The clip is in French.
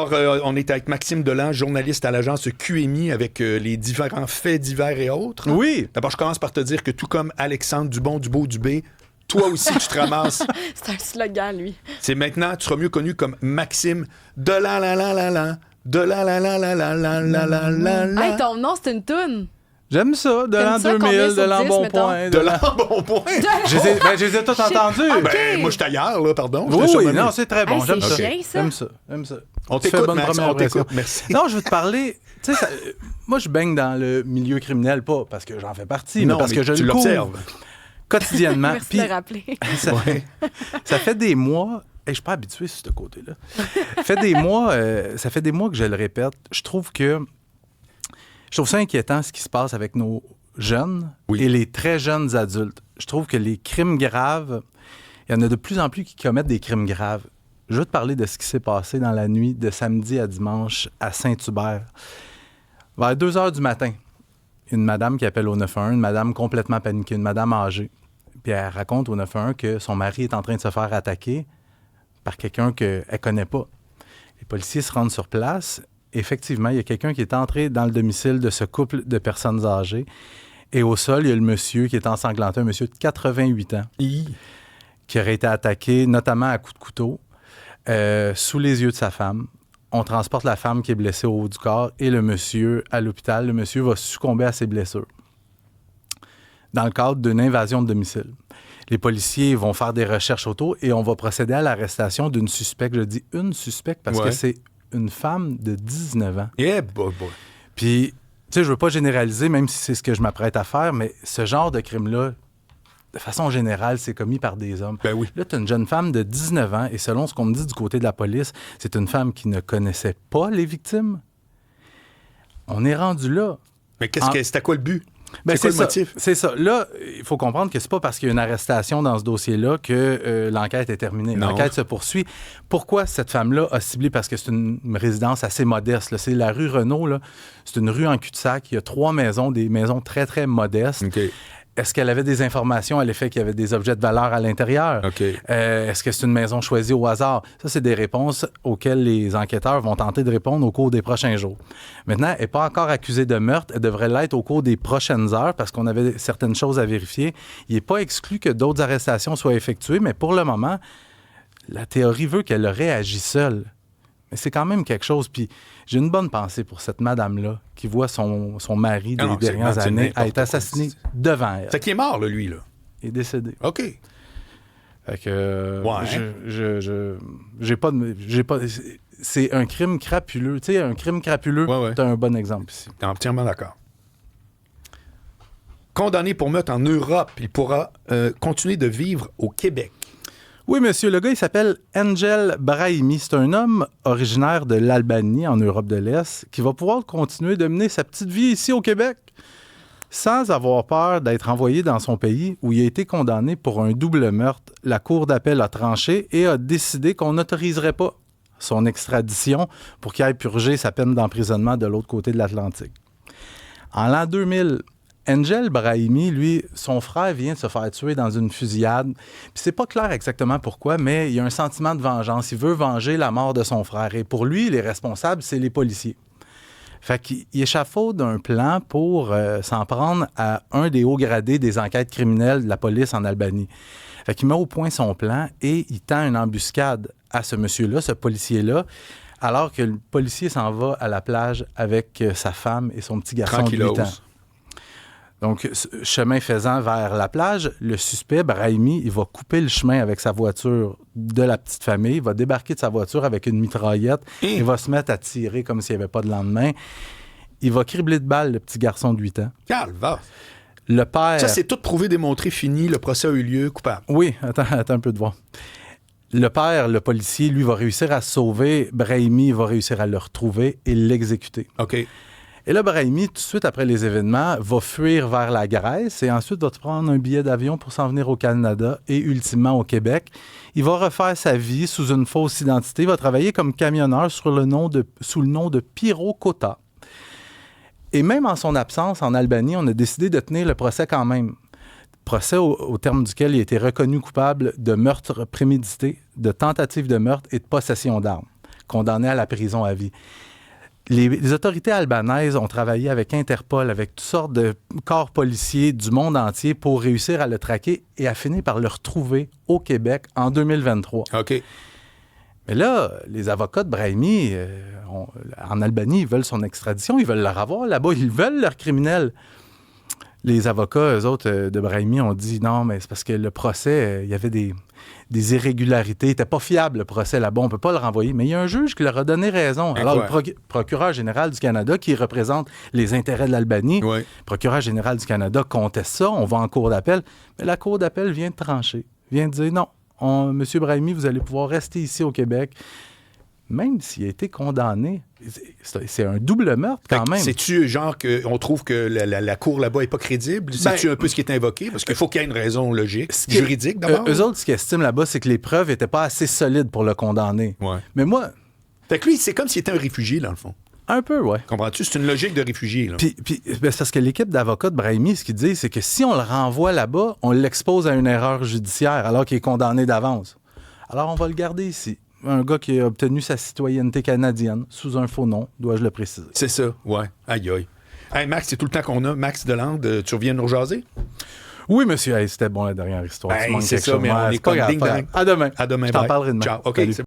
Alors, on est avec Maxime Delan, journaliste à l'agence QMI, avec les différents faits divers et autres. Oui. D'abord, je commence par te dire que tout comme Alexandre Dubon, Dubo, Dubé, toi aussi, tu te ramasses. C'est un slogan, lui. C'est maintenant, tu seras mieux connu comme Maxime Delan, la la la la, Delan, la la la la la la la la la. Hey, ton nom, c'est une toune. J'aime ça, de l'an 2000, de l'an bon point. De l'an bon point. Je les ai tous entendus. Ben, moi, je suis ailleurs, là, pardon. Oui, non, c'est très bon. Hey, J'aime c'est ça. chien, ça. J'aime ça. On Tu fais t'écoute, bonne Max, première on impression. t'écoute. Merci. Non, je veux te parler. Tu sais, moi, je baigne dans le milieu criminel, pas parce que j'en fais partie, Non, mais parce que je tu le couvre l'observes. quotidiennement. Merci Puis, de le rappeler. ça fait des mois. Et je suis pas habitué sur ce côté-là. Ça fait des mois que je le répète. Je trouve ça inquiétant ce qui se passe avec nos jeunes et les très jeunes adultes. Je trouve que les crimes graves, il y en a de plus en plus qui commettent des crimes graves. Je veux te parler de ce qui s'est passé dans la nuit de samedi à dimanche à Saint-Hubert. Vers 2 heures du matin, une madame qui appelle au 911, une madame complètement paniquée, une madame âgée. Puis elle raconte au 911 que son mari est en train de se faire attaquer par quelqu'un qu'elle ne connaît pas. Les policiers se rendent sur place. Effectivement, il y a quelqu'un qui est entré dans le domicile de ce couple de personnes âgées. Et au sol, il y a le monsieur qui est ensanglanté, un monsieur de 88 ans, qui aurait été attaqué notamment à coups de couteau sous les yeux de sa femme. On transporte la femme qui est blessée au haut du corps et le monsieur à l'hôpital. Le monsieur va succomber à ses blessures dans le cadre d'une invasion de domicile. Les policiers vont faire des recherches autour et on va procéder à l'arrestation d'une suspecte. Je dis une suspecte parce que c'est une femme de 19 ans. Yeah, boy. Puis, tu sais, je veux pas généraliser, même si c'est ce que je m'apprête à faire, mais ce genre de crime-là, de façon générale, c'est commis par des hommes. Ben oui. Là, tu as une jeune femme de 19 ans et selon ce qu'on me dit du côté de la police, c'est une femme qui ne connaissait pas les victimes. On est rendu là. Mais c'était quoi le but? Ben, c'est quoi le motif? C'est ça. Là, il faut comprendre que c'est pas parce qu'il y a une arrestation dans ce dossier-là que l'enquête est terminée. Non. L'enquête se poursuit. Pourquoi cette femme-là a ciblé? Parce que c'est une résidence assez modeste. Là. C'est la rue Renault. Là. C'est une rue en cul-de-sac. Il y a 3 maisons, des maisons très, très modestes. OK. Est-ce qu'elle avait des informations à l'effet qu'il y avait des objets de valeur à l'intérieur? OK. Est-ce que c'est une maison choisie au hasard? Ça, c'est des réponses auxquelles les enquêteurs vont tenter de répondre au cours des prochains jours. Maintenant, elle n'est pas encore accusée de meurtre. Elle devrait l'être au cours des prochaines heures parce qu'on avait certaines choses à vérifier. Il n'est pas exclu que d'autres arrestations soient effectuées, mais pour le moment, la théorie veut qu'elle aurait agi seule. Mais c'est quand même quelque chose. Puis j'ai une bonne pensée pour cette madame-là qui voit son mari des dernières années être assassiné devant elle. C'est qui est mort, là, lui, là. Il est décédé. OK. Fait que j'ai pas c'est un crime crapuleux. Tu sais, un crime crapuleux, t'as un bon exemple ici. T'es entièrement d'accord. Condamné pour meurtre en Europe, il pourra continuer de vivre au Québec. Oui, monsieur. Le gars, il s'appelle Angel Brahimi. C'est un homme originaire de l'Albanie, en Europe de l'Est, qui va pouvoir continuer de mener sa petite vie ici au Québec sans avoir peur d'être envoyé dans son pays où il a été condamné pour un double meurtre. La Cour d'appel a tranché et a décidé qu'on n'autoriserait pas son extradition pour qu'il aille purger sa peine d'emprisonnement de l'autre côté de l'Atlantique. En l'an 2000, Angel Brahimi, lui, son frère vient de se faire tuer dans une fusillade. Puis c'est pas clair exactement pourquoi, mais il y a un sentiment de vengeance. Il veut venger la mort de son frère. Et pour lui, les responsables, c'est les policiers. Fait qu'il échafaude un plan pour s'en prendre à un des hauts gradés des enquêtes criminelles de la police en Albanie. Fait qu'il met au point son plan et il tend une embuscade à ce monsieur-là, ce policier-là, alors que le policier s'en va à la plage avec sa femme et son petit garçon de 8 ans. Donc, chemin faisant vers la plage, le suspect, Brahimi, il va couper le chemin avec sa voiture de la petite famille, il va débarquer de sa voiture avec une mitraillette, il va se mettre à tirer comme s'il n'y avait pas de lendemain. Il va cribler de balles le petit garçon de 8 ans. Calva! Le père... Ça, c'est tout prouvé, démontré, fini, le procès a eu lieu, coupable. Oui, attends un peu de voir. Le père, le policier, lui, va réussir à se sauver. Brahimi va réussir à le retrouver et l'exécuter. OK. Et là, Brahimi, tout de suite après les événements, va fuir vers la Grèce et ensuite va prendre un billet d'avion pour s'en venir au Canada et ultimement au Québec. Il va refaire sa vie sous une fausse identité. Il va travailler comme camionneur sous le nom de Piro Kota. Et même en son absence en Albanie, on a décidé de tenir le procès quand même. Procès au terme duquel il a été reconnu coupable de meurtre prémédité, de tentative de meurtre et de possession d'armes. condamné à la prison à vie. Les autorités albanaises ont travaillé avec Interpol, avec toutes sortes de corps policiers du monde entier pour réussir à le traquer et à finir par le retrouver au Québec en 2023. OK. Mais là, les avocats de Brahimi, en Albanie, ils veulent son extradition, ils veulent le revoir là-bas, ils veulent leur criminel. Les avocats, eux autres, de Brahimi, ont dit non, mais c'est parce que le procès, il y avait des irrégularités. Il n'était pas fiable, le procès là-bas. On ne peut pas le renvoyer. Mais il y a un juge qui leur a donné raison. Alors, le procureur général du Canada, qui représente les intérêts de l'Albanie, le procureur général du Canada conteste ça. On va en cour d'appel. Mais la cour d'appel vient de trancher. Vient de dire non, M. Brahimi, vous allez pouvoir rester ici au Québec. Même s'il a été condamné, c'est un double meurtre quand même. C'est-tu genre qu'on trouve que la cour là-bas n'est pas crédible? C'est-tu un peu ce qui est invoqué? Parce qu'il faut qu'il y ait une raison logique, juridique d'abord. Eux autres, ce qu'ils estiment là-bas, c'est que les preuves n'étaient pas assez solides pour le condamner. Ouais. Mais moi... Fait que lui, c'est comme s'il était un réfugié, dans le fond. Un peu, oui. Comprends-tu? C'est une logique de réfugié. Là. Puis c'est parce que l'équipe d'avocats de Brahimi, ce qu'ils disent, c'est que si on le renvoie là-bas, on l'expose à une erreur judiciaire alors qu'il est condamné d'avance. Alors, on va le garder ici. Un gars qui a obtenu sa citoyenneté canadienne sous un faux nom, dois-je le préciser. C'est ça, ouais. Aïe, aïe. Hey, Max, c'est tout le temps qu'on a. Max Delande, tu reviens nous rejaser? Oui, monsieur. Hey, c'était bon, la dernière histoire. C'est ça, mais on est pas comme grave, ding-dong. À demain. À demain. Je t'en bye. parlerai demain. Ciao. OK. Salut.